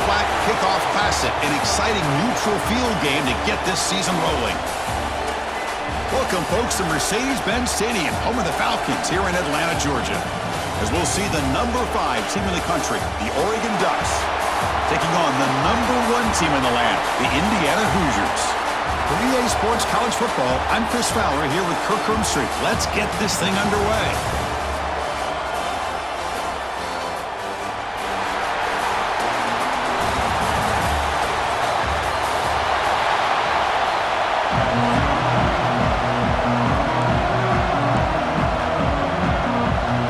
flat kickoff classic, an exciting neutral field game to get this season rolling. Welcome, folks, to Mercedes-Benz Stadium, home of the Falcons here in Atlanta, Georgia, as we'll see the number 5 team in the country, the Oregon Ducks, taking on the number 1 team in the land, the Indiana Hoosiers. For EA Sports College Football, I'm Chris Fowler here with Kirk Street. Let's get this thing underway.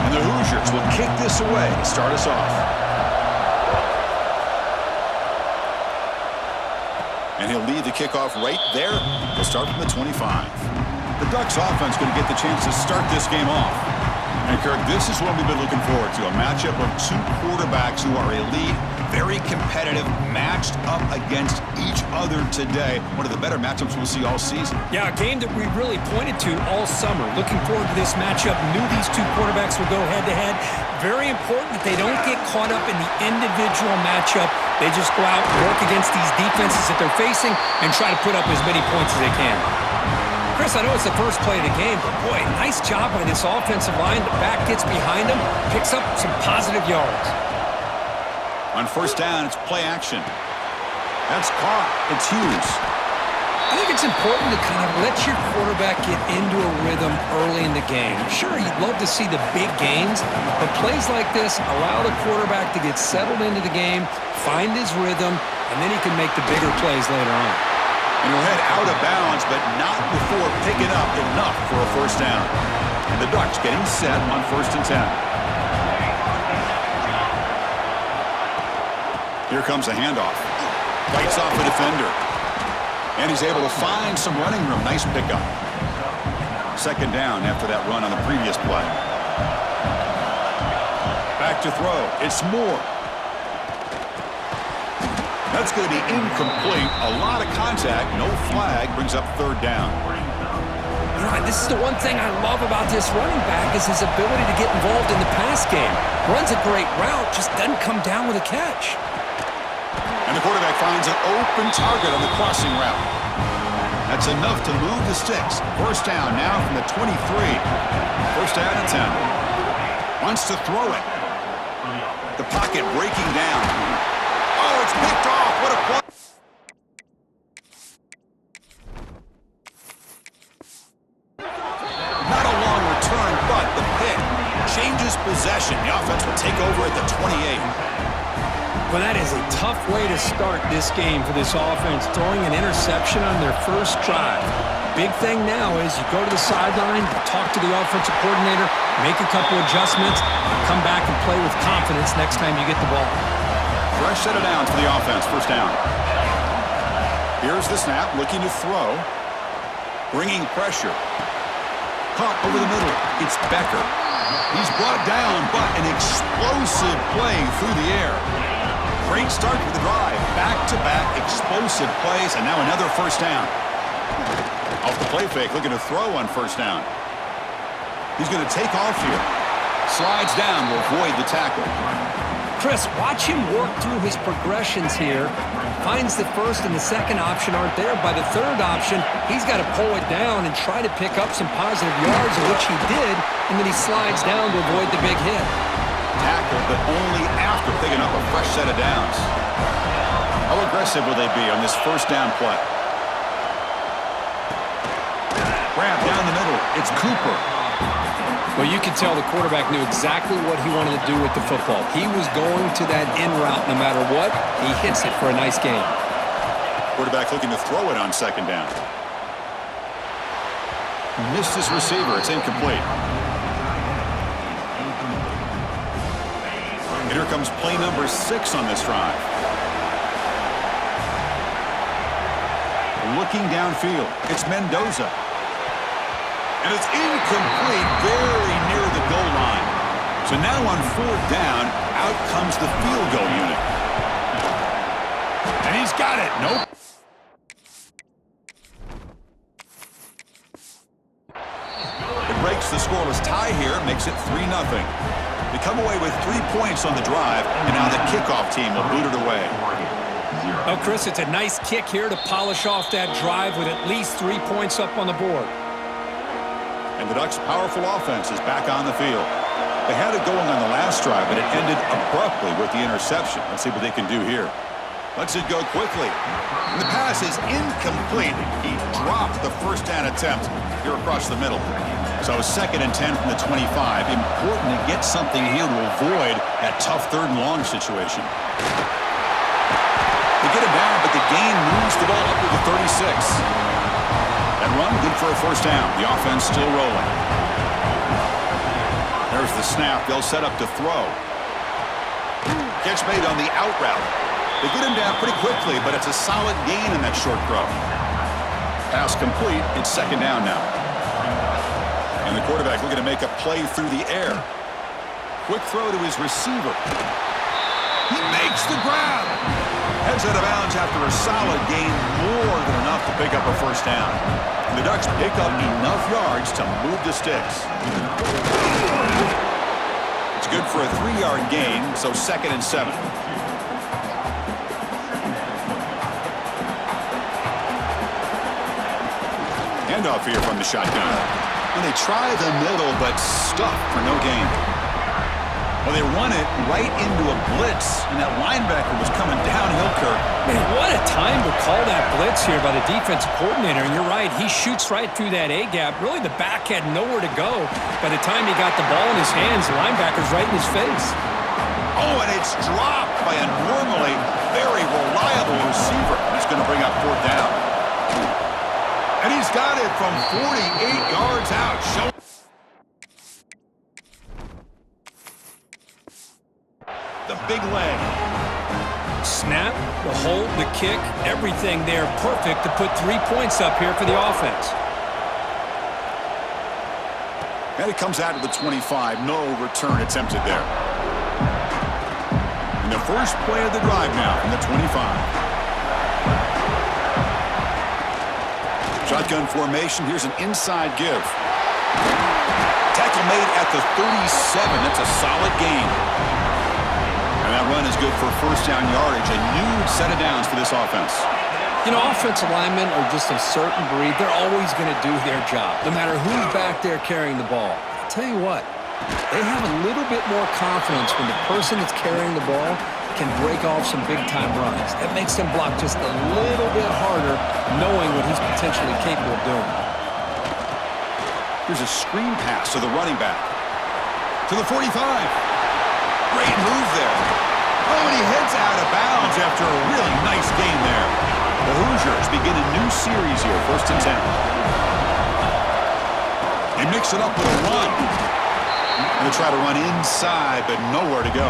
And the Hoosiers will kick this away to start us off. And he'll lead the kickoff right there. He'll start from the 25. The Ducks offense going to get the chance to start this game off. And Kirk, this is what we've been looking forward to, a matchup of 2 quarterbacks who are elite, very competitive, matched up against each other today. One of the better matchups we'll see all season. Yeah, a game that we really pointed to all summer. Looking forward to this matchup. Knew these 2 quarterbacks would go head-to-head. Very important that they don't get caught up in the individual matchup. They just go out and work against these defenses that they're facing and try to put up as many points as they can. Chris, I know it's the first play of the game, but boy, nice job by this offensive line. The back gets behind them, picks up some positive yards. On first down, it's play action. That's caught. It's Hughes. I think it's important to kind of let your quarterback get into a rhythm early in the game. Sure, you'd love to see the big gains, but plays like this allow the quarterback to get settled into the game, find his rhythm, and then he can make the bigger plays later on. And he'll head out of bounds, but not before picking up enough for a first down. And the Ducks getting set on first and 10. Here comes a handoff. Fights off a defender. And he's able to find some running room. Nice pickup. Second down after that run on the previous play. Back to throw. It's Moore. That's going to be incomplete. A lot of contact. No flag. Brings up third down. You know, this is the one thing I love about this running back is his ability to get involved in the pass game. Runs a great route, just doesn't come down with a catch. And the quarterback finds an open target on the crossing route. That's enough to move the sticks. First down now from the 23. First down and 10. Wants to throw it. The pocket breaking down. Oh, it's picked off. What a play. Not a long return, but the pick changes possession. The offense will take over at the 28. Well, that is a tough way to start this game for this offense, throwing an interception on their first drive. Big thing now is you go to the sideline, talk to the offensive coordinator, make a couple adjustments, and come back and play with confidence next time you get the ball. Fresh set of downs for the offense, first down. Here's the snap, looking to throw. Bringing pressure. Caught over the middle. It's Becker. He's brought down, but an explosive play through the air. Great start for the drive. Back-to-back explosive plays, and now another first down. Off the play fake, looking to throw on first down. He's going to take off here. Slides down to avoid the tackle. Chris, watch him work through his progressions here. Finds the first and the second option aren't there. By the third option, he's got to pull it down and try to pick up some positive yards, which he did, and then he slides down to avoid the big hit. Tackle, but only after picking up a fresh set of downs. How aggressive will they be on this first down play? Grab down the middle. It's Cooper. Well, you can tell the quarterback knew exactly what he wanted to do with the football. He was going to that in route no matter what. He hits it for a nice gain. Quarterback looking to throw it on second down. Missed his receiver. It's incomplete. And here comes play number 6 on this drive. Looking downfield. It's Mendoza. And it's incomplete, very near the goal line. So now on fourth down, out comes the field goal unit. And he's got it. Nope. It breaks the scoreless tie here, makes it 3-0. They come away with 3 points on the drive, and now the kickoff team will boot it away. Well, Chris, it's a nice kick here to polish off that drive with at least 3 points up on the board. And the Ducks' powerful offense is back on the field. They had it going on the last drive, but it ended abruptly with the interception. Let's see what they can do here. Lets it go quickly. And the pass is incomplete. He dropped the first down attempt here across the middle. So 2nd and 10 from the 25. Important to get something here to avoid that tough 3rd and long situation. They get it down, but the gain moves the ball up to the 36. That run, good for a first down. The offense still rolling. There's the snap. They'll set up to throw. Catch made on the out route. They get him down pretty quickly, but it's a solid gain in that short throw. Pass complete. It's 2nd down now. And the quarterback looking to make a play through the air. Quick throw to his receiver. He makes the grab. Heads out of bounds after a solid gain, more than enough to pick up a first down. And the Ducks pick up enough yards to move the sticks. It's good for a 3-yard gain, so 2nd and 7. Handoff here from the shotgun. And they try the middle, but stuffed for no gain. Well, they run it right into a blitz, and that linebacker was coming downhill, Kirk. Man, what a time to call that blitz here by the defensive coordinator. And you're right, he shoots right through that A-gap. Really, the back had nowhere to go. By the time he got the ball in his hands, the linebacker's right in his face. Oh, and it's dropped by a normally very reliable receiver. He's going to bring up 4th down. And he's got it from 48 yards out. The big leg. Snap, the hold, the kick, everything there perfect to put 3 points up here for the offense. And it comes out to the 25. No return attempted there. And the first play of the drive now from the 25. Shotgun formation. Here's an inside give. Tackle made at the 37. That's a solid gain. And that run is good for first down yardage. A new set of downs for this offense. You know, offensive linemen are just a certain breed. They're always going to do their job, no matter who's back there carrying the ball. I'll tell you what, they have a little bit more confidence when the person that's carrying the ball can break off some big-time runs. That makes them block just a little bit harder, knowing what he's potentially capable of doing. Here's a screen pass to the running back. To the 45. Great move there. Oh, and he heads out of bounds after a really nice game there. The Hoosiers begin a new series here, 1st and 10. They mix it up with a run. And they try to run inside, but nowhere to go.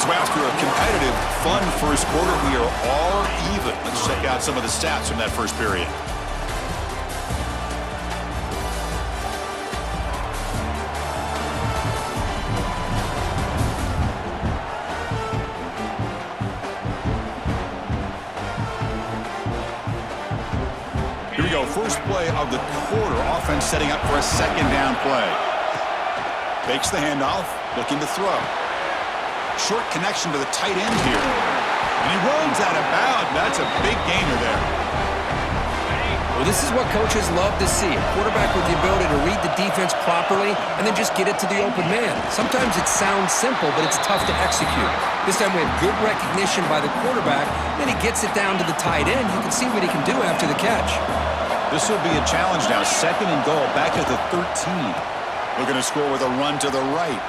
So after a competitive, fun first quarter, we are all even. Let's check out some of the stats from that first period. Here we go, first play of the quarter. Offense setting up for a 2nd down play. Fakes the handoff, looking to throw. Short connection to the tight end here. And he runs out of bounds. That's a big gainer there. Well, this is what coaches love to see. A quarterback with the ability to read the defense properly and then just get it to the open man. Sometimes it sounds simple, but it's tough to execute. This time we have good recognition by the quarterback. Then he gets it down to the tight end. You can see what he can do after the catch. This will be a challenge now. 2nd and goal, back at the 13. Looking to score with a run to the right.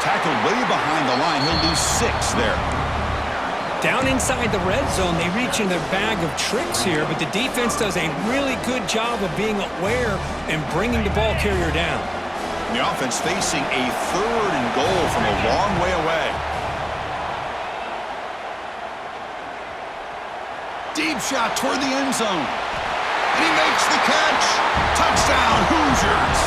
Tackled way behind the line. He'll lose 6 there. Down inside the red zone, they reach in their bag of tricks here, but the defense does a really good job of being aware and bringing the ball carrier down. The offense facing a 3rd and goal from a long way away. Deep shot toward the end zone. And he makes the catch. Touchdown, Hoosiers.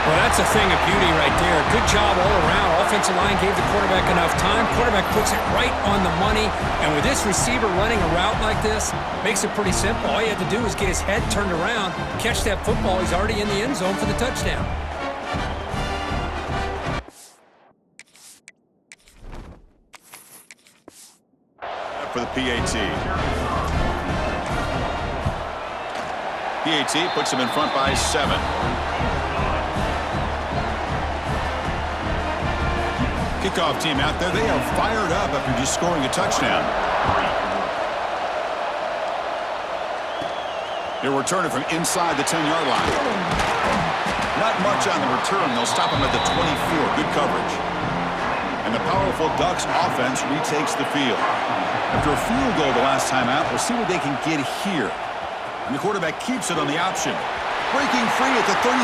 Well, that's a thing of beauty right there. Good job all around. Offensive line gave the quarterback enough time. Quarterback puts it right on the money. And with this receiver running a route like this, makes it pretty simple. All you have to do is get his head turned around, catch that football. He's already in the end zone for the touchdown. for the PAT. PAT puts them in front by 7. Kickoff team out there. They are fired up after just scoring a touchdown. They'll return it from inside the 10-yard line. Not much on the return. They'll stop them at the 24. Good coverage. And the powerful Ducks offense retakes the field. After a field goal the last time out, we'll see what they can get here. And the quarterback keeps it on the option. Breaking free at the 35.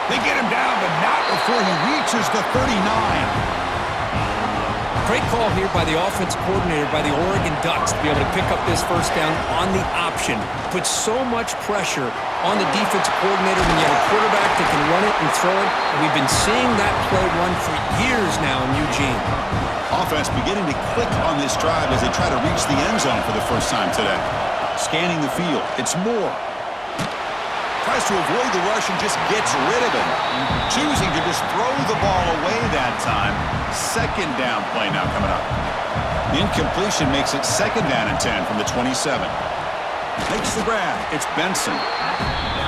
They get him down, but not before he reaches the 39. Great call here by the offense coordinator, by the Oregon Ducks, to be able to pick up this first down on the option. Puts so much pressure on the defensive coordinator when you have a quarterback that can run it and throw it. And we've been seeing that play run for years now in Eugene. Offense beginning to click on this drive as they try to reach the end zone for the first time today. Scanning the field. It's Moore. Tries to avoid the rush and just gets rid of it. Choosing to just throw the ball away that time. Second down play now coming up. The incompletion makes it second down and 10 from the 27. Makes the grab. It's Benson.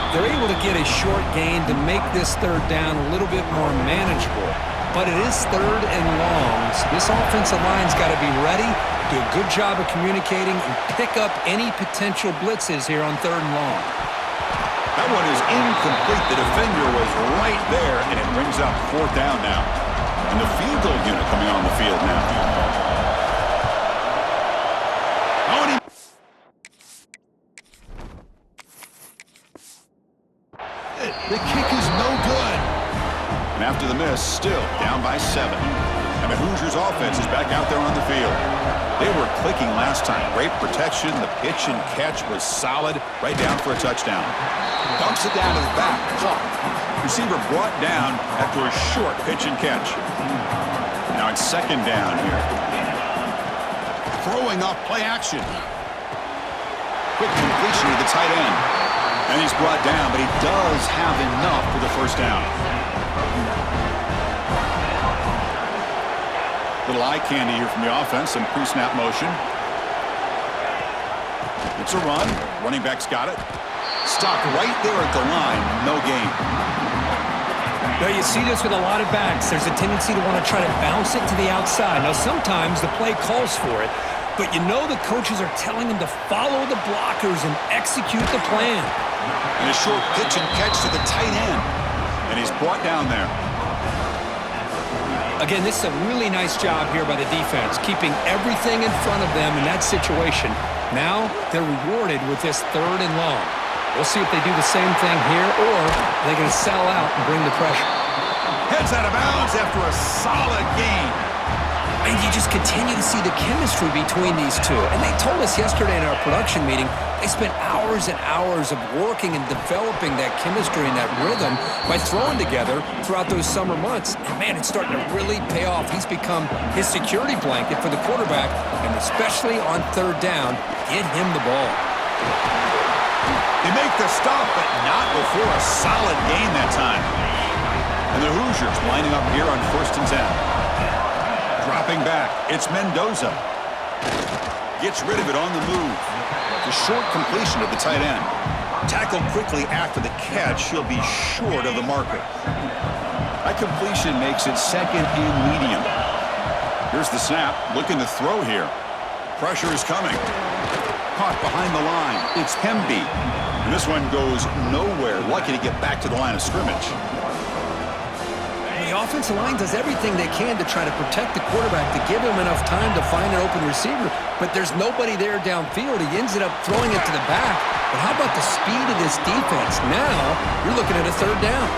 They're able to get a short gain to make this third down a little bit more manageable. But it is third and long, so this offensive line's got to be ready, do a good job of communicating, and pick up any potential blitzes here on third and long. That one is incomplete. The defender was right there, and it brings up fourth down now. And the field goal unit coming on the field now. Oh, and the kick is no good. And after the miss, still down by 7. And the Hoosiers offense is back out there on the field. They were clicking last time. Great protection. The pitch and catch was solid. Right down for a touchdown. Dumps it down to the back. Clock. Receiver brought down after a short pitch and catch. Now it's second down here. Throwing off play action. Quick completion to the tight end. And he's brought down, but he does have enough for the first down. Little eye candy here from the offense. Some pre-snap motion. It's a run. Running back's got it. Stopped right there at the line. No gain. Now you see this with a lot of backs. There's a tendency to want to try to bounce it to the outside. Now sometimes the play calls for it, but you know the coaches are telling them to follow the blockers and execute the plan. And a short pitch and catch to the tight end. And he's brought down there. Again, this is a really nice job here by the defense, keeping everything in front of them in that situation. Now they're rewarded with this third and long. We'll see if they do the same thing here, or they're going to sell out and bring the pressure. Heads out of bounds after a solid gain. And you just continue to see the chemistry between these two. And they told us yesterday in our production meeting, they spent hours and hours of working and developing that chemistry and that rhythm by throwing together throughout those summer months. And man, it's starting to really pay off. He's become his security blanket for the quarterback, and especially on third down, get him the ball. They make the stop, but not before a solid gain that time. And the Hoosiers lining up here on 1st and 10. Dropping back, it's Mendoza. Gets rid of it on the move. The short completion of the tight end. Tackled quickly after the catch, he'll be short of the marker. That completion makes it second and medium. Here's the snap, looking to throw here. Pressure is coming. Caught behind the line, it's Hemby. And this one goes nowhere. Lucky to get back to the line of scrimmage. The offensive line does everything they can to try to protect the quarterback, to give him enough time to find an open receiver, but there's nobody there downfield. He ends up throwing it to the back. But how about the speed of this defense? Now you're looking at a third down.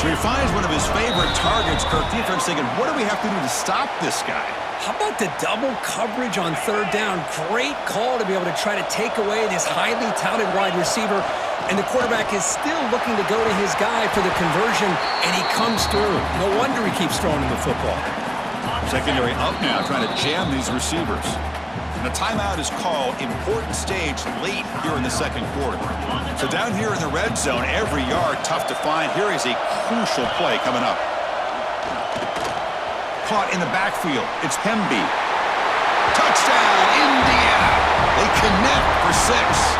So he finds one of his favorite targets. Kirk defense thinking, what do we have to do to stop this guy? How about the double coverage on third down? Great call to be able to try to take away this highly touted wide receiver. And the quarterback is still looking to go to his guy for the conversion, and he comes through. No wonder he keeps throwing him the football. Secondary up now, trying to jam these receivers. And a timeout is called. Important stage late here in the second quarter. So down here in the red zone, every yard tough to find. Here is a crucial play coming up. Caught in the backfield. It's Hemby. Touchdown, Indiana. They connect for 6.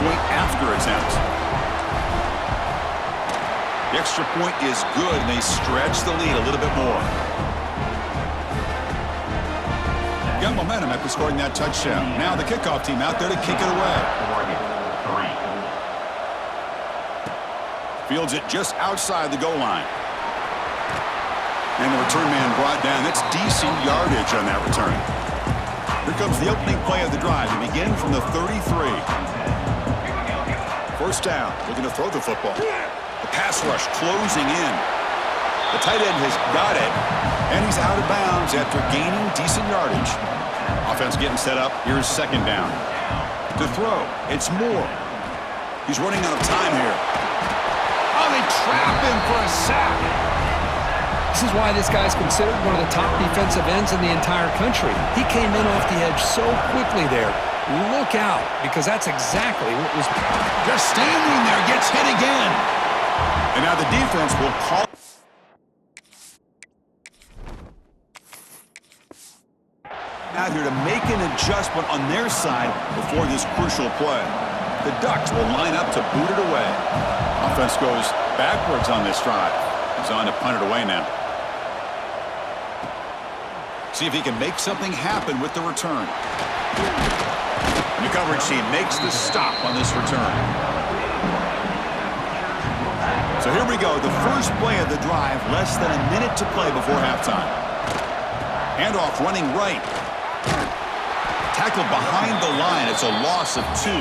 Point after attempt. The extra point is good, and they stretch the lead a little bit more. Got momentum after scoring that touchdown. Now the kickoff team out there to kick it away. Fields it just outside the goal line. And the return man brought down. That's decent yardage on that return. Here comes the opening play of the drive. They begin from the 33. First down, looking to throw the football. The pass rush closing in. The tight end has got it, and he's out of bounds after gaining decent yardage. Offense getting set up. Here's second down. To throw, it's Moore. He's running out of time here. Oh, they trap him for a sack. This is why this guy's considered one of the top defensive ends in the entire country. He came in off the edge so quickly there. Look out, because that's exactly what was... Just standing there, gets hit again. And now the defense will call... Out here to make an adjustment on their side before this crucial play. The Ducks will line up to boot it away. Offense goes backwards on this drive. He's on to punt it away now. See if he can make something happen with the return. The coverage team makes the stop on this return. So here we go, the first play of the drive, less than a minute to play before halftime. Handoff running right. Tackled behind the line, it's a loss of 2.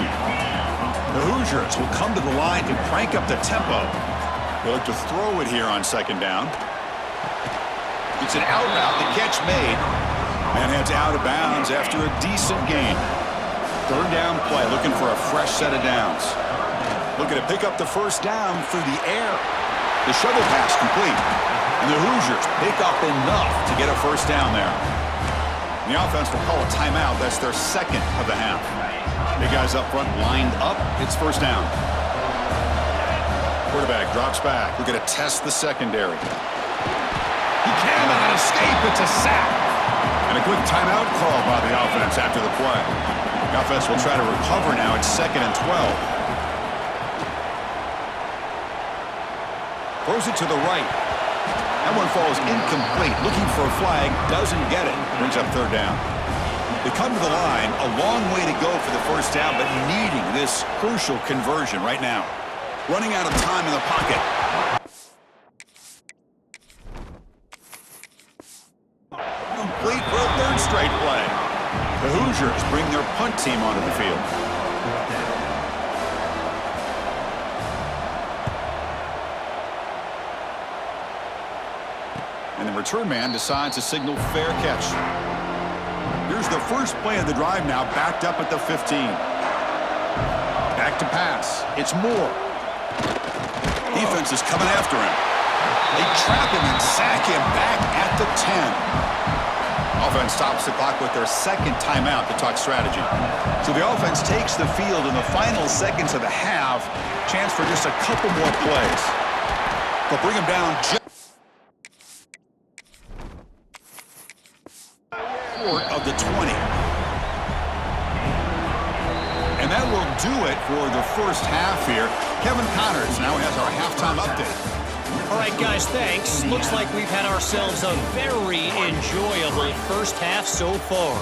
The Hoosiers will come to the line to crank up the tempo. They look to throw it here on second down. It's an out route, the catch made. And heads out of bounds after a decent gain. Third down play, looking for a fresh set of downs. Looking to pick up the first down through the air. The shovel pass complete. And the Hoosiers pick up enough to get a first down there. The offense will call a timeout. That's their second of the half. Big guys up front lined up. It's first down. Quarterback drops back. We're going to test the secondary. He cannot escape. It's a sack. And a quick timeout call by the offense after the play. The offense will try to recover now. It's 2nd and 12. Throws it to the right. That one falls incomplete. Looking for a flag. Doesn't get it. Brings up third down. They come to the line. A long way to go for the first down, but needing this crucial conversion right now. Running out of time in the pocket. Complete for a third straight play. The Hoosiers bring their punt team onto the field. And the return man decides to signal fair catch. Here's the first play of the drive now, backed up at the 15. Back to pass. It's Moore. Defense is coming after him. They trap him and sack him back at the 10. Offense stops the clock with their second timeout to talk strategy. So the offense takes the field in the final seconds of the half. Chance for just a couple more plays. They'll bring him down just short of the 20. And that will do it for the first half here. Kevin Connors now has our halftime update. All right, guys, thanks. Looks like we've had ourselves a very enjoyable first half so far.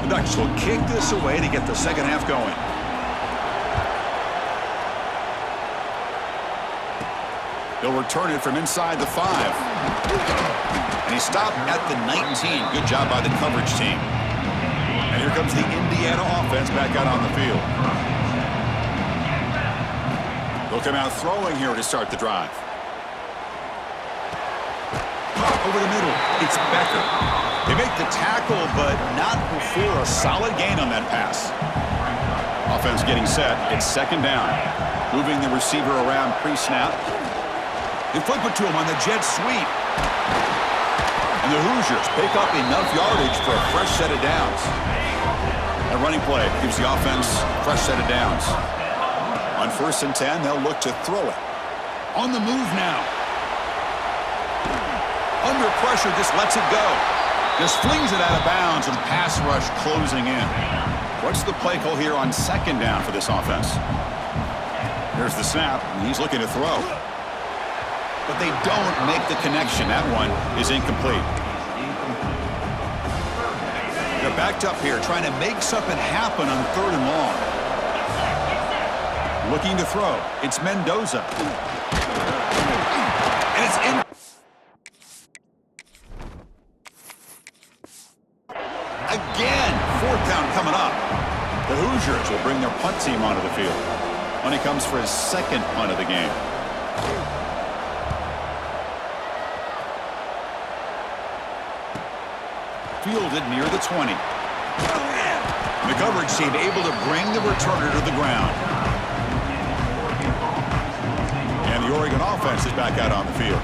The Ducks will kick this away to get the second half going. They'll return it from inside the 5. And he stopped at the 19. Good job by the coverage team. And here comes the Indiana offense back out on the field. They'll come out throwing here to start the drive. Over the middle, it's Becker. They make the tackle, but not before a solid gain on that pass. Offense getting set. It's second down. Moving the receiver around pre-snap. They flip it to him on the jet sweep. And And the Hoosiers pick up enough yardage for a fresh set of downs. A running play gives the offense a fresh set of downs. On 1st and 10, they'll look to throw it. On the move now. Under pressure, just lets it go. Just flings it out of bounds, and pass rush closing in. What's the play call here on 2nd down for this offense? Here's the snap, and he's looking to throw. But they don't make the connection. That one is incomplete. They're backed up here, trying to make something happen on 3rd and long. Looking to throw. It's Mendoza. And it's in. Again, 4th down coming up. The Hoosiers will bring their punt team onto the field. When he comes for his 2nd punt of the game. Fielded near the 20. The coverage team able to bring the returner to the ground. And the Oregon offense is back out on the field.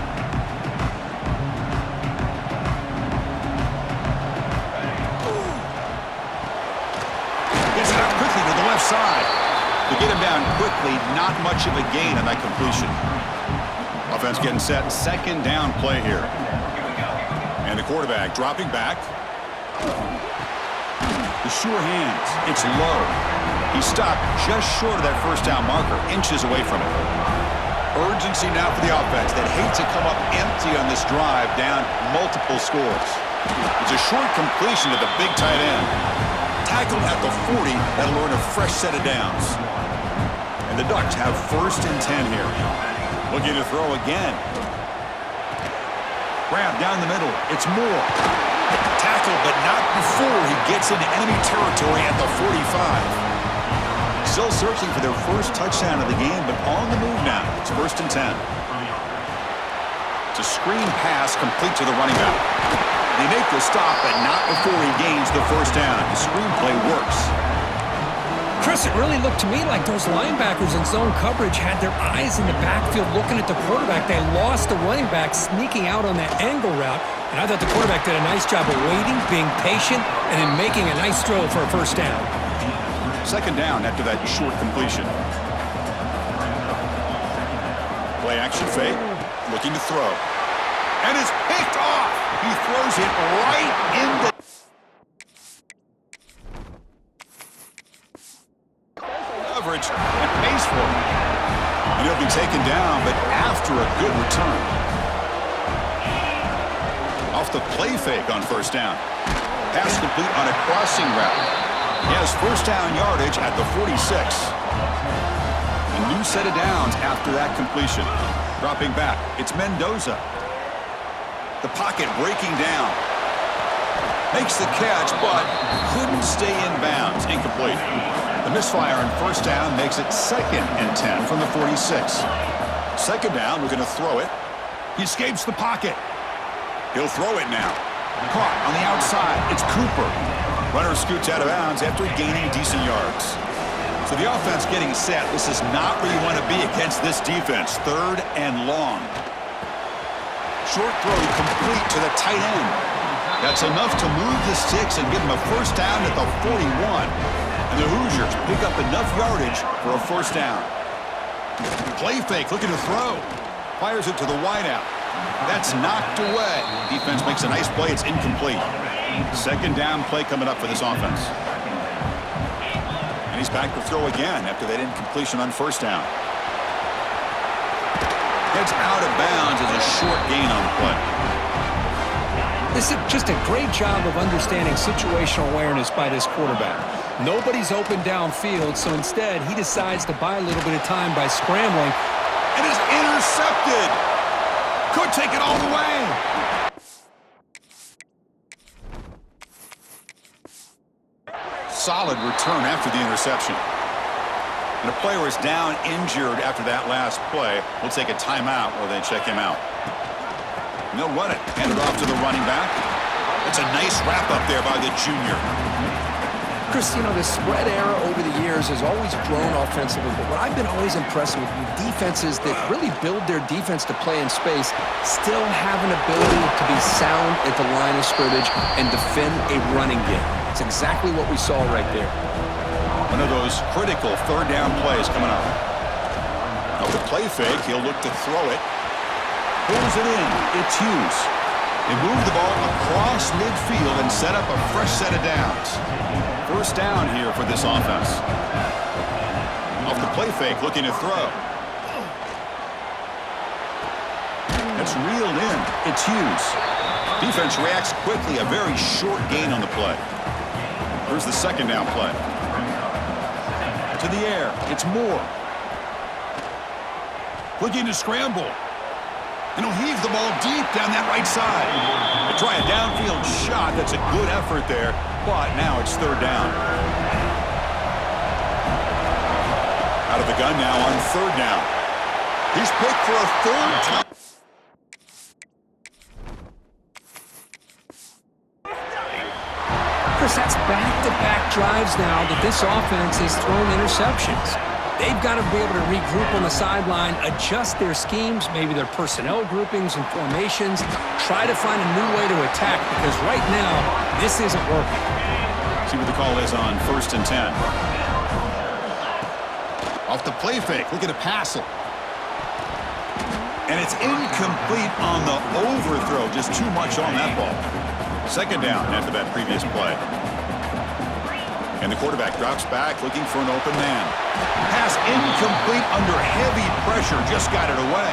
Gets it out quickly to the left side. To get him down quickly, not much of a gain on that completion. Offense getting set. 2nd down play here. And the quarterback dropping back. The sure hands. It's low. He stopped just short of that 1st down marker, inches away from it. Urgency now for the offense that hates to come up empty on this drive, down multiple scores. It's a short completion to the big tight end. Tackled at the 40, that'll earn a fresh set of downs. And the Ducks have 1st and 10 here. Looking to throw again. Grab down the middle. It's Moore. Tackled, but not before he gets into enemy territory at the 45. Still searching for their 1st touchdown of the game, but on the move now. It's 1st and 10. It's a screen pass complete to the running back. They make the stop, but not before he gains the 1st down. The screenplay works. Chris, it really looked to me like those linebackers in zone coverage had their eyes in the backfield looking at the quarterback. They lost the running back sneaking out on that angle route, and I thought the quarterback did a nice job of waiting, being patient, and then making a nice throw for a 1st down. 2nd down after that short completion. Play action fake, looking to throw. And it's picked off. He throws it right in the coverage and pays for it. And he'll be taken down, but after a good return. Off the play fake on 1st down. Pass complete on a crossing route. He has 1st down yardage at the 46. A new set of downs after that completion. Dropping back, it's Mendoza. The pocket breaking down. Makes the catch, but couldn't stay in bounds. Incomplete. The misfire on 1st down makes it 2nd and 10 from the 46. 2nd down, we're going to throw it. He escapes the pocket. He'll throw it now. Caught on the outside. It's Cooper. Runner scoots out of bounds after gaining decent yards. So the offense getting set. This is not where you want to be against this defense. 3rd and long. Short throw complete to the tight end. That's enough to move the sticks and give him a 1st down at the 41. And the Hoosiers pick up enough yardage for a 1st down. Play fake, looking to throw. Fires it to the wideout. That's knocked away. Defense makes a nice play. It's incomplete. 2nd down play coming up for this offense. And he's back to throw again after that incompletion on 1st down. Gets out of bounds as a short gain on the play. This is just a great job of understanding situational awareness by this quarterback. Nobody's open downfield, so instead he decides to buy a little bit of time by scrambling. And is intercepted. Could take it all the way. Solid return after the interception. And a player is down injured after that last play. We'll take a timeout while they check him out. And they'll run it. Hand it off to the running back. That's a nice wrap up there by the junior. Chris, you know, the spread era over the years has always grown offensively, but what I've been always impressed with defenses that really build their defense to play in space still have an ability to be sound at the line of scrimmage and defend a running game. It's exactly what we saw right there. One of those critical third down plays coming up. Now the play fake, he'll look to throw it. Pulls it in. It's Hughes. They move the ball across midfield and set up a fresh set of downs. First down here for this offense. Off the play fake, looking to throw. It's reeled in. It's Hughes. Defense reacts quickly. A very short gain on the play. Here's the second down play. To the air. It's Moore. Looking to scramble. And he'll heave the ball deep down that right side. They try a downfield shot. That's a good effort there. But now it's third down. Out of the gun now on third down. He's picked for a third time. Chris, that's back-to-back drives now that this offense has thrown interceptions. They've got to be able to regroup on the sideline, adjust their schemes, maybe their personnel groupings and formations, try to find a new way to attack because right now, this isn't working. See what the call is on 1st and 10. Off the play fake, looking to pass it. And it's incomplete on the overthrow, just too much on that ball. Second down after that previous play. And the quarterback drops back, looking for an open man. Pass incomplete under heavy pressure, just got it away.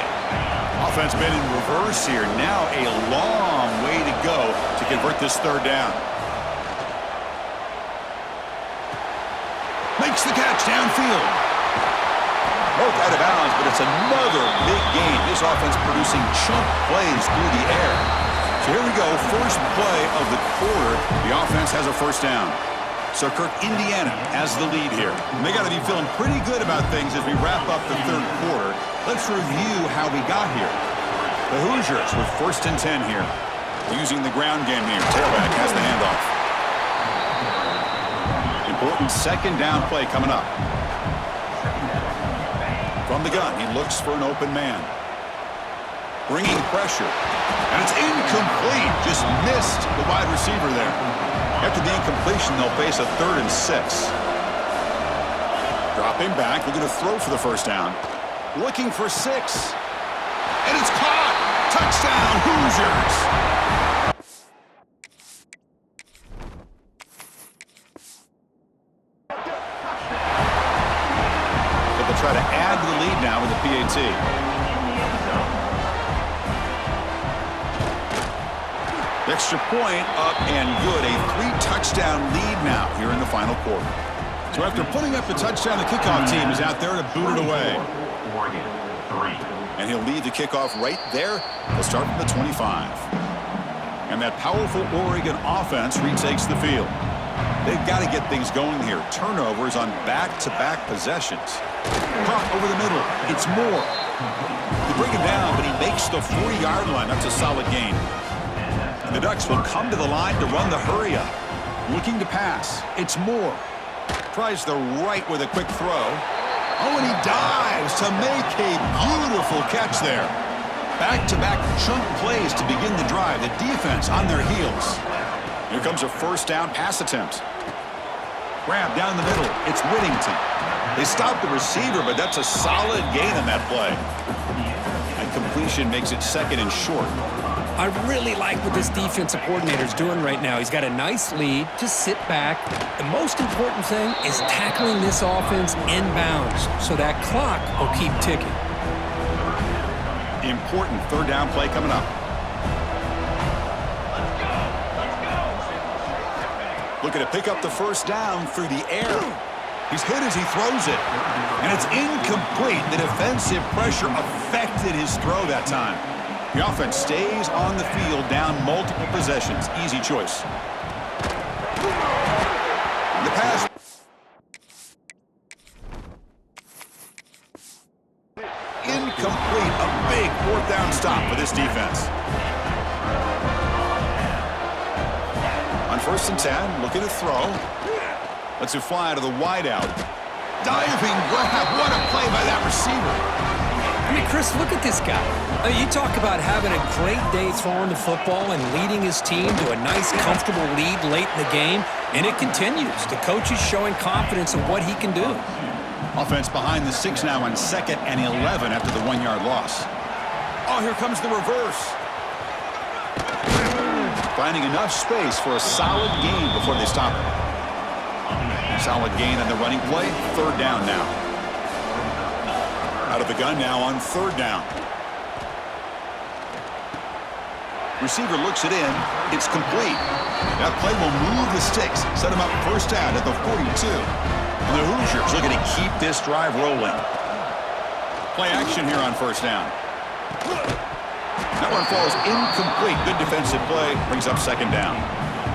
Offense been in reverse here. Now a long way to go to convert this third down. Makes the catch downfield. Both out of bounds, but it's another big gain. This offense producing chunk plays through the air. So here we go, first play of the quarter. The offense has a first down. So Kirk, Indiana has the lead here. And they got to be feeling pretty good about things as we wrap up the third quarter. Let's review how we got here. The Hoosiers with 1st and 10 here. Using the ground game here. Tailback has the handoff. Important second down play coming up. From the gun, he looks for an open man. Bringing pressure. And it's incomplete. Just missed the wide receiver there. After the incompletion, they'll face a 3rd and 6. Dropping back, looking to throw for the first down. Looking for 6. And it's caught! Touchdown, Hoosiers! So they'll try to add to the lead now with the PAT. Extra point up and good. A 3-touchdown lead now here in the final quarter. So after putting up the touchdown, the kickoff team is out there to boot it away. And he'll lead the kickoff right there. He'll start from the 25. And that powerful Oregon offense retakes the field. They've got to get things going here. Turnovers on back-to-back possessions. Caught over the middle. It's Moore. They bring him down, but he makes the 40-yard line. That's a solid gain. The Ducks will come to the line to run the hurry-up. Looking to pass. It's Moore. Tries the right with a quick throw. Oh, and he dives to make a beautiful catch there. Back-to-back chunk plays to begin the drive. The defense on their heels. Here comes a first down pass attempt. Grab down the middle. It's Whittington. They stop the receiver, but that's a solid gain on that play. And completion makes it 2nd and short. I really like what this defensive coordinator's doing right now. He's got a nice lead. Just sit back. The most important thing is tackling this offense inbounds so that clock will keep ticking. Important third down play coming up. Looking to pick up the first down through the air. He's hit as he throws it. And it's incomplete. The defensive pressure affected his throw that time. The offense stays on the field down multiple possessions. Easy choice. The pass. Incomplete. A big 4th down stop for this defense. On 1st and 10, looking to throw. Lets it fly to the wideout. Diving grab. What a play by that receiver. I mean, Chris, look at this guy. I mean, you talk about having a great day throwing the football and leading his team to a nice, comfortable lead late in the game, and it continues. The coach is showing confidence in what he can do. Offense behind the 6 now on 2nd and 11 after the 1-yard loss. Oh, here comes the reverse. Finding enough space for a solid gain before they stop it. Solid gain on the running play. 3rd down now. Out of the gun now on 3rd down. Receiver looks it in. It's complete. That play will move the sticks. Set him up 1st down at the 42. And the Hoosiers looking to keep this drive rolling. Play action here on 1st down. That one falls incomplete. Good defensive play. Brings up 2nd down.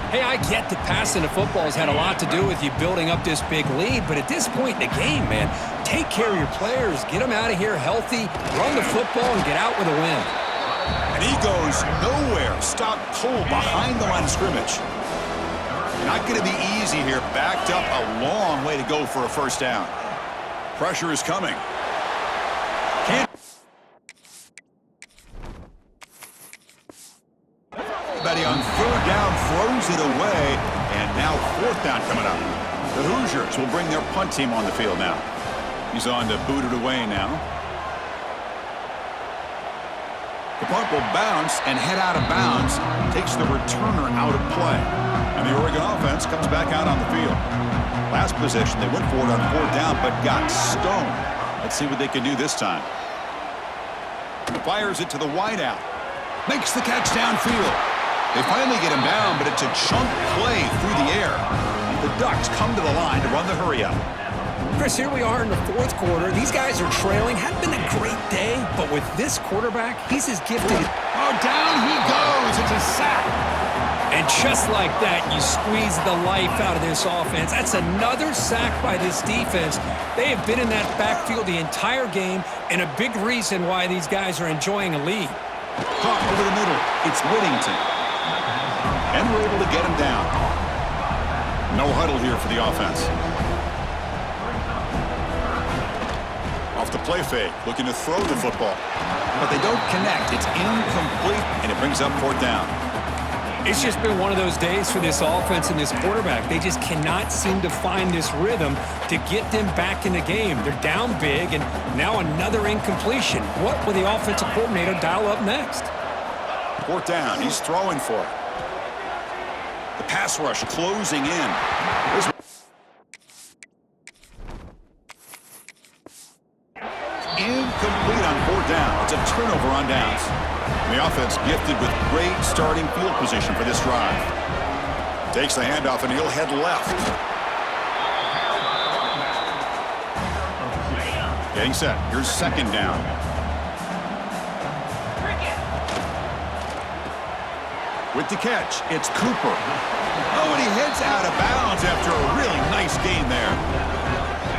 Hey, I get that passing the football has had a lot to do with you building up this big lead, but at this point in the game, man, take care of your players. Get them out of here healthy, run the football, and get out with a win. And he goes nowhere. Stop cold behind the line of scrimmage. Not going to be easy here. Backed up a long way to go for a 1st down. Pressure is coming. Can't. Betty on 3rd down throws it away. And now 4th down coming up. The Hoosiers will bring their punt team on the field now. He's on to boot it away now. The punt will bounce and head out of bounds. Takes the returner out of play. And the Oregon offense comes back out on the field. Last possession, they went for it on 4th down, but got stoned. Let's see what they can do this time. Fires it to the wideout. Makes the catch downfield. They finally get him down, but it's a chunk play through the air. The Ducks come to the line to run the hurry-up. Chris, here we are in the 4th quarter. These guys are trailing. Hadn't been a great day, but with this quarterback, he's as gifted. Oh, down he goes. It's a sack. And just like that, you squeeze the life out of this offense. That's another sack by this defense. They have been in that backfield the entire game, and a big reason why these guys are enjoying a lead. Caught over the middle. It's Whittington. And we're able to get him down. No huddle here for the offense. Off the play fake, looking to throw the football. But they don't connect. It's incomplete, and it brings up 4th down. It's just been one of those days for this offense and this quarterback. They just cannot seem to find this rhythm to get them back in the game. They're down big, and now another incompletion. What will the offensive coordinator dial up next? 4th down. He's throwing for it. The pass rush closing in. Incomplete on 4th down. It's a turnover on downs. And the offense gifted with great starting field position for this drive. Takes the handoff and he'll head left. Getting set. Here's 2nd down. With the catch, it's Cooper. Oh, and he heads out of bounds after a really nice gain there.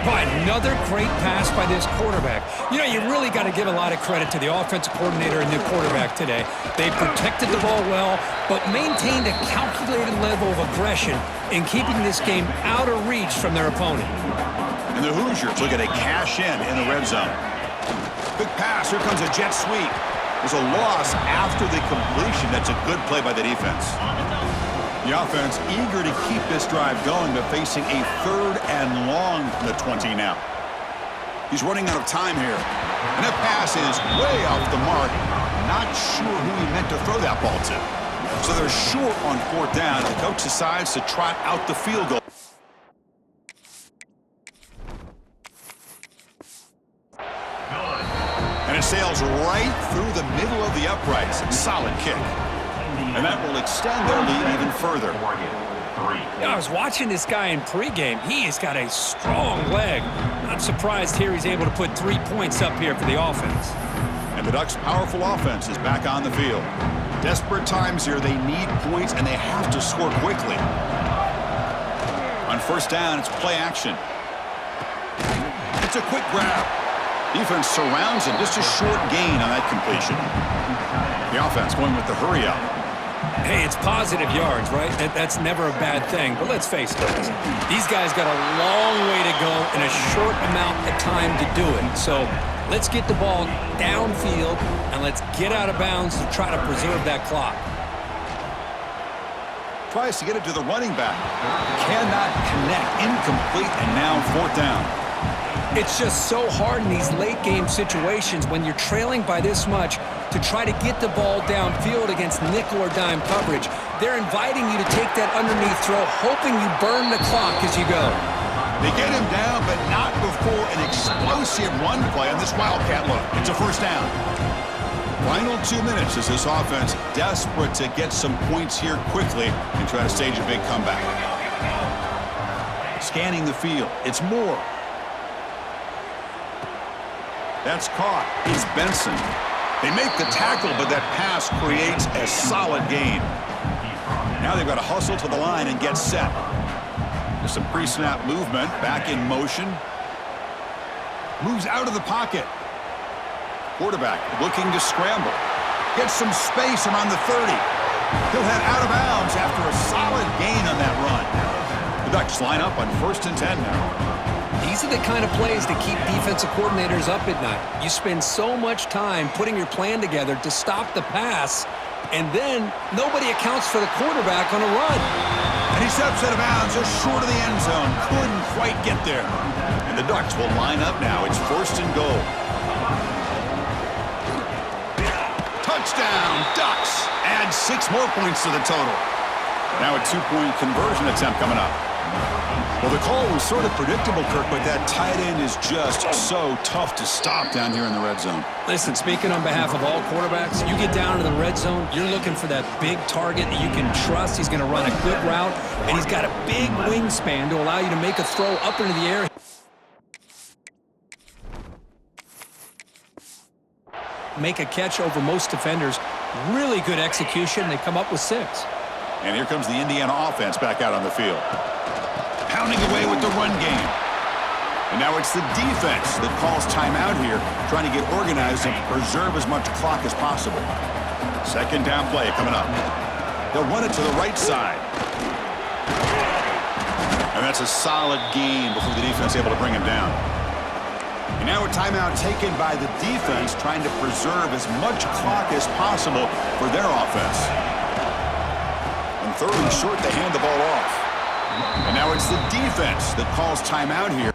By another great pass by this quarterback. You know, you really got to give a lot of credit to the offensive coordinator and new quarterback today. They protected the ball well, but maintained a calculated level of aggression in keeping this game out of reach from their opponent. And the Hoosiers look at a cash in the red zone. Quick pass. Here comes a jet sweep. There's a loss after the completion. That's a good play by the defense. The offense eager to keep this drive going, but facing a 3rd and long from the 20 now. He's running out of time here. And that pass is way off the mark. Not sure who he meant to throw that ball to. So they're short on 4th down. The coach decides to trot out the field goal. And it sails right through the middle of the uprights. Solid kick. And that will extend their lead even further. I was watching this guy in pregame. He has got a strong leg. Not surprised here he's able to put 3 points up here for the offense. And the Ducks' powerful offense is back on the field. Desperate times here. They need points, and they have to score quickly. On 1st down, it's play action. It's a quick grab. Defense surrounds him. Just a short gain on that completion. The offense going with the hurry-up. Hey, it's positive yards, right? That's never a bad thing. But let's face it, guys. These guys got a long way to go in a short amount of time to do it. So let's get the ball downfield, and let's get out of bounds to try to preserve that clock. Tries to get it to the running back. Cannot connect. Incomplete, and now 4th down. It's just so hard in these late-game situations when you're trailing by this much to try to get the ball downfield against nickel or dime coverage. They're inviting you to take that underneath throw, hoping you burn the clock as you go. They get him down, but not before an explosive run play on this Wildcat look. It's a 1st down. Final 2 minutes as this offense desperate to get some points here quickly and try to stage a big comeback. Scanning the field. It's Moore. That's caught. It's Benson. They make the tackle, but that pass creates a solid gain. Now they've got to hustle to the line and get set. There's some pre-snap movement. Back in motion. Moves out of the pocket. Quarterback looking to scramble. Gets some space around the 30. He'll head out of bounds after a solid gain on that run. The Ducks line up on 1st and 10 now. These are the kind of plays that keep defensive coordinators up at night. You spend so much time putting your plan together to stop the pass, and then nobody accounts for the quarterback on a run. And he steps out of bounds just short of the end zone. Couldn't quite get there. And the Ducks will line up now. It's 1st and goal. Touchdown, Ducks. Add 6 more points to the total. Now a 2-point conversion attempt coming up. Well, the call was sort of predictable, Kirk, but that tight end is just so tough to stop down here in the red zone. Listen, speaking on behalf of all quarterbacks, you get down to the red zone, you're looking for that big target that you can trust. He's going to run a good route, and he's got a big wingspan to allow you to make a throw up into the air. Make a catch over most defenders. Really good execution. They come up with 6. And here comes the Indiana offense back out on the field. Pounding away with the run game. And now it's the defense that calls timeout here, trying to get organized and preserve as much clock as possible. 2nd down play coming up. They'll run it to the right side. And that's a solid gain before the defense is able to bring him down. And now a timeout taken by the defense, trying to preserve as much clock as possible for their offense. And 3rd and short, they hand the ball off. And now it's the defense that calls timeout here.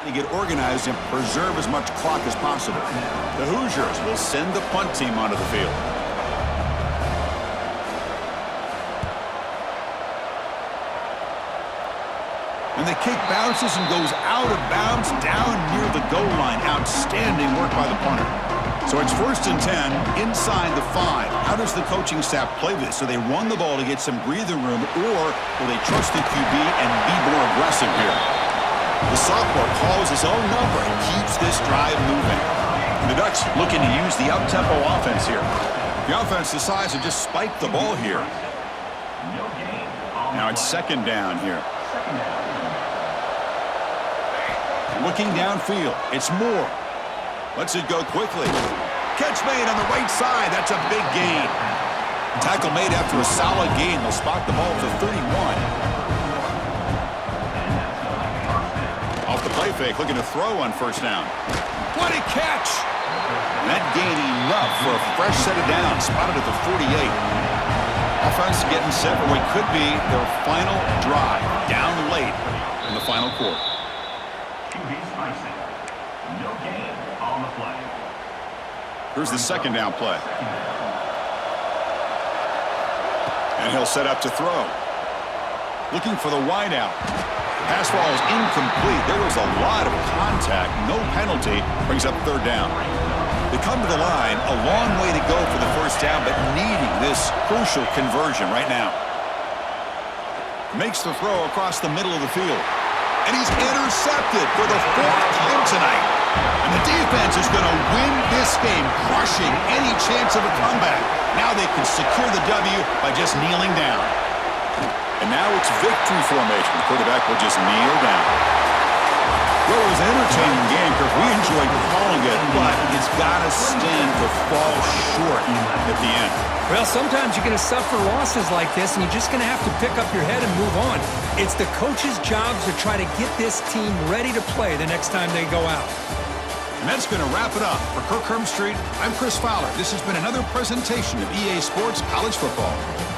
To get organized and preserve as much clock as possible. The Hoosiers will send the punt team onto the field. And the kick bounces and goes out of bounds down near the goal line. Outstanding work by the punter. So it's 1st and 10 inside the 5. How does the coaching staff play this? Do they run the ball to get some breathing room, or will they trust the QB and be more aggressive here? The sophomore calls his own number and keeps this drive moving. And the Ducks looking to use the up-tempo offense here. The offense decides to just spike the ball here. Now it's 2nd down here. Looking downfield. It's Moore. Lets it go quickly. Catch made on the right side. That's a big gain. Tackle made after a solid gain. They'll spot the ball for 31. Off the play fake, looking to throw on 1st down. What a catch! And that gain enough for a fresh set of downs. Spotted at the 48. Offense getting set for what could be their final drive. Down late in the final quarter. Here's the 2nd down play. And he'll set up to throw. Looking for the wideout. Pass ball is incomplete. There was a lot of contact. No penalty. Brings up 3rd down. They come to the line. A long way to go for the 1st down, but needing this crucial conversion right now. Makes the throw across the middle of the field. And he's intercepted for the 4th time tonight. And the defense is going to win this game, crushing any chance of a comeback. Now they can secure the W by just kneeling down. And now it's victory formation. The quarterback will just kneel down. Well, it was an entertaining game, Kirk. We enjoyed calling it, but it's got to sting to fall short at the end. Well, sometimes you're going to suffer losses like this, and you're just going to have to pick up your head and move on. It's the coach's job to try to get this team ready to play the next time they go out. And that's going to wrap it up. For Kirk Hermstreet, I'm Chris Fowler. This has been another presentation of EA Sports College Football.